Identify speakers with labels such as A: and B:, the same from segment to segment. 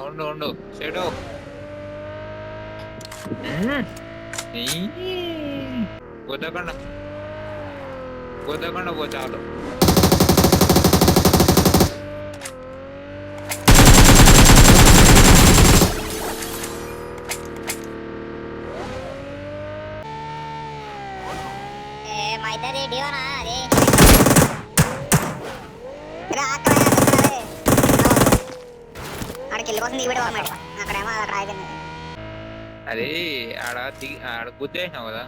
A: ఉండు ఉండు చెడు కుదకుండా కుదకుండా పో చాలు.
B: మా ఇద్దరు రెడీనా అది అక్కడికి వెళ్ళిపోతుంది దిగిపెట్టి పోవాలి అక్కడేమో అక్కడ ఆగిపోయింది.
A: అది ఆడ గుద్దేసినావు కదా,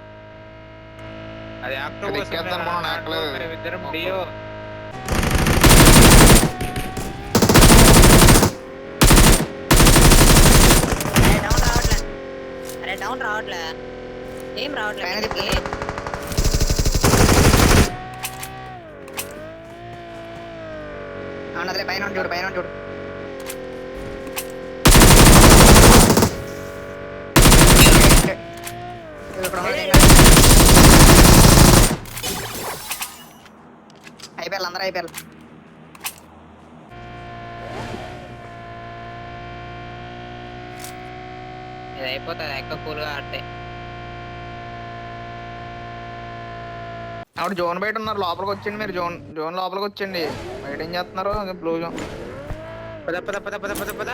A: అది ఇద్దరం డియో
B: డౌన్ రావట్లే ఏం రావట్లేదు. అవునదిలే పైన చూడు పైన చూడు. అయిపోయారు అందరూ అయిపోయారు.
A: ఇది అయిపోతుంది ఎక్క కూల్గా ఆడితే.
C: ఆవిడ జోన్ బయట ఉన్నారు, లోపలికి వచ్చండి మీరు. జోన్ లోపలికి వచ్చండి. బయట ఏం చేస్తున్నారు? Blue zone.
A: పద పద పద పద పద పద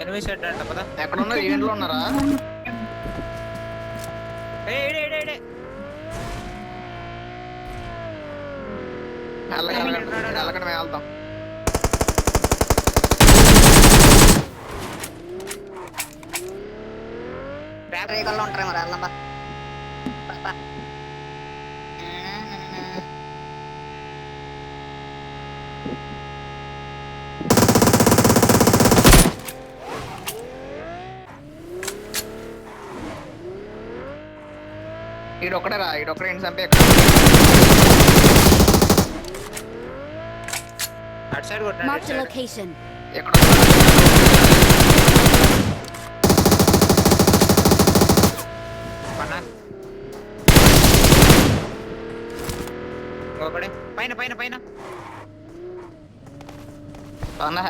A: ఎనిమిది షెడ్ అంట. పద
C: ఎక్కడ ఉన్నారు? ఈవెంట్లో ఉన్నారా? వెళ్ళకండి మేము వెళ్తాం.
B: రేకల్లో ఉంటారు మరి వెళ్ళమ్మా.
C: ఈడొక్కడే రా, ఈడొక్కడే ఏంటి చంపే.
A: అటు సైడ్ కొట్టాడు.
C: ఎక్కడ
A: పైన పైన పైన
C: అన్న